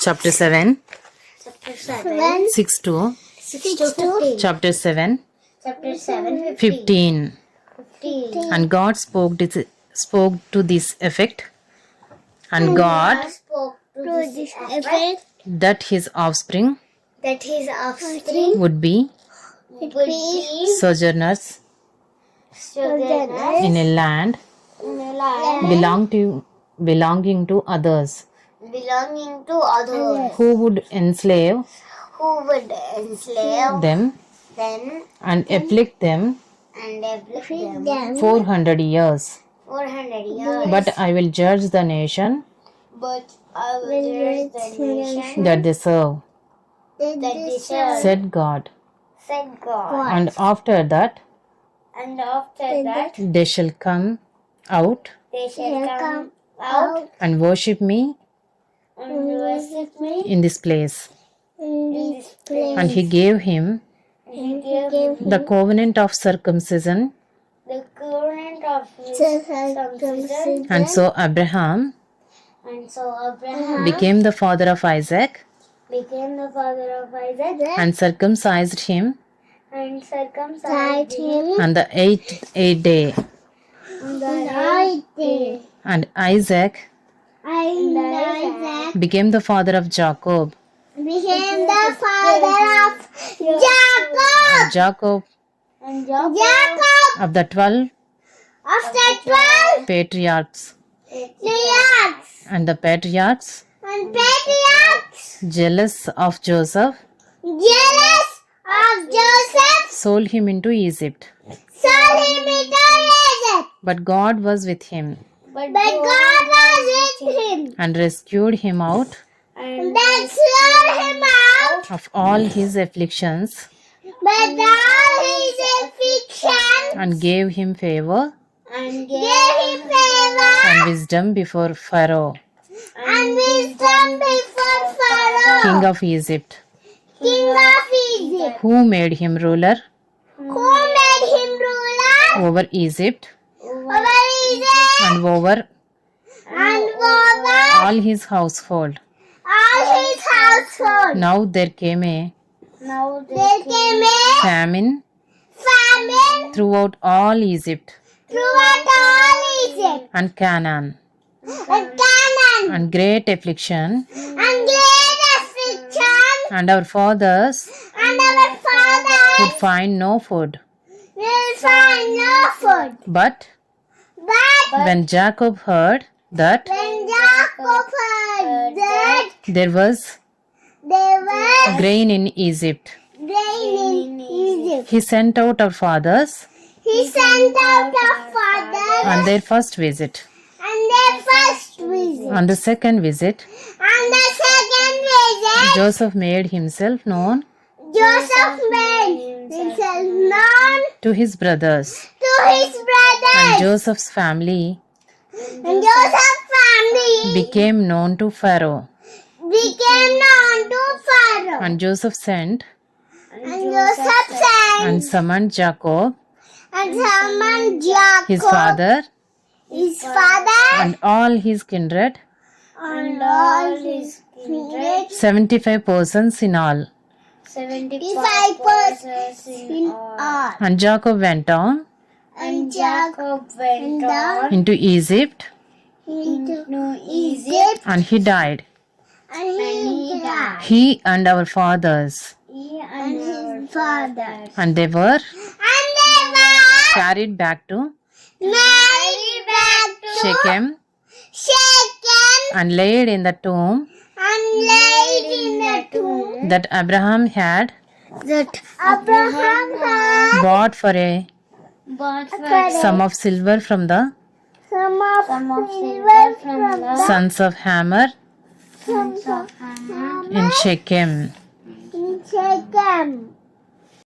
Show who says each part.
Speaker 1: Chapter 7,
Speaker 2: Chapter 7.
Speaker 1: 6 to
Speaker 2: 6 to 15.
Speaker 1: Chapter 7,
Speaker 2: Chapter 7.
Speaker 1: 15.
Speaker 2: 15.
Speaker 1: And God spoke to this effect, and God
Speaker 2: spoke to this effect
Speaker 1: that his offspring
Speaker 2: that his offspring
Speaker 1: would be
Speaker 2: would be
Speaker 1: sojourners
Speaker 2: sojourners
Speaker 1: in a land
Speaker 2: in a land
Speaker 1: belonging to others,
Speaker 2: belonging to others,
Speaker 1: who would enslave
Speaker 2: who would enslave
Speaker 1: them
Speaker 2: them
Speaker 1: and afflict them
Speaker 2: and afflict them
Speaker 1: 400 years.
Speaker 2: 400 years.
Speaker 1: But I will judge the nation
Speaker 2: But I will judge the nation
Speaker 1: that they serve,
Speaker 2: that they serve,
Speaker 1: said God.
Speaker 2: said God.
Speaker 1: And after that
Speaker 2: And after that,
Speaker 1: they shall come out
Speaker 2: they shall come out
Speaker 1: and worship me
Speaker 2: and worship me
Speaker 1: in this place.
Speaker 2: in this place.
Speaker 1: And he gave him
Speaker 2: He gave
Speaker 1: the covenant of circumcision.
Speaker 2: the covenant of his circumcision.
Speaker 1: And so Abraham
Speaker 2: And so Abraham
Speaker 1: became the father of Isaac
Speaker 2: became the father of Isaac
Speaker 1: and circumcised him
Speaker 2: and circumcised him
Speaker 1: on the eighth day.
Speaker 2: on the eighth day.
Speaker 1: And Isaac
Speaker 2: And Isaac
Speaker 1: became the father of Jacob.
Speaker 2: became the father of Jacob.
Speaker 1: And Jacob
Speaker 2: And Jacob
Speaker 1: of the 12
Speaker 2: of the 12
Speaker 1: patriarchs.
Speaker 2: patriarchs
Speaker 1: And the patriarchs,
Speaker 2: and patriarchs,
Speaker 1: jealous of Joseph,
Speaker 2: jealous of Joseph,
Speaker 1: sold him into Egypt.
Speaker 2: sold him into Egypt.
Speaker 1: But God was with him
Speaker 2: But God was with him
Speaker 1: and rescued him out
Speaker 2: and then sold him out.
Speaker 1: of all his afflictions
Speaker 2: But all his affliction
Speaker 1: and gave him favor
Speaker 2: and gave him favor
Speaker 1: and wisdom before Pharaoh,
Speaker 2: and wisdom before Pharaoh,
Speaker 1: king of Egypt,
Speaker 2: king of Egypt,
Speaker 1: who made him ruler
Speaker 2: who made him ruler
Speaker 1: over Egypt
Speaker 2: over Egypt
Speaker 1: and over
Speaker 2: and over
Speaker 1: all his household.
Speaker 2: all his household.
Speaker 1: Now there came a
Speaker 2: Now there came a
Speaker 1: famine
Speaker 2: famine
Speaker 1: throughout all Egypt
Speaker 2: throughout all Egypt
Speaker 1: and Canaan,
Speaker 2: and Canaan
Speaker 1: and great affliction,
Speaker 2: and great affliction,
Speaker 1: and our fathers
Speaker 2: and our
Speaker 1: could
Speaker 2: fathers
Speaker 1: find no food.
Speaker 2: will find no food.
Speaker 1: But
Speaker 2: But
Speaker 1: when Jacob heard that
Speaker 2: when Jacob heard that
Speaker 1: there was
Speaker 2: there was
Speaker 1: grain in Egypt,
Speaker 2: rain in Egypt,
Speaker 1: he sent out our fathers
Speaker 2: he sent out our fathers
Speaker 1: on their first visit.
Speaker 2: and their first visit.
Speaker 1: On the second visit,
Speaker 2: On the second visit,
Speaker 1: Joseph made himself known
Speaker 2: Joseph made himself known
Speaker 1: to his brothers,
Speaker 2: to his
Speaker 1: and
Speaker 2: brothers,
Speaker 1: Joseph's family
Speaker 2: and Joseph's family
Speaker 1: became known to Pharaoh.
Speaker 2: became known to Pharaoh.
Speaker 1: And Joseph sent
Speaker 2: And Joseph sent
Speaker 1: and summoned Jacob,
Speaker 2: and summoned Jacob,
Speaker 1: his father,
Speaker 2: his father,
Speaker 1: and all his kindred,
Speaker 2: and all his kindred,
Speaker 1: 75 persons in all.
Speaker 2: 75 persons in all.
Speaker 1: And Jacob went on
Speaker 2: And Jacob went on
Speaker 1: into Egypt,
Speaker 2: into Egypt,
Speaker 1: and he died,
Speaker 2: and he died.
Speaker 1: he and our fathers,
Speaker 2: He and his father.
Speaker 1: and they were
Speaker 2: And they were
Speaker 1: carried back to
Speaker 2: married back to
Speaker 1: Shechem
Speaker 2: Shechem
Speaker 1: and laid in the tomb
Speaker 2: and laid in the tomb
Speaker 1: that Abraham had
Speaker 2: that Abraham had
Speaker 1: bought for a
Speaker 2: bought for
Speaker 1: sum of silver from the
Speaker 2: some of silver from the
Speaker 1: sons of Hamor
Speaker 2: sons of Ham
Speaker 1: in Shechem.
Speaker 2: in Shechem.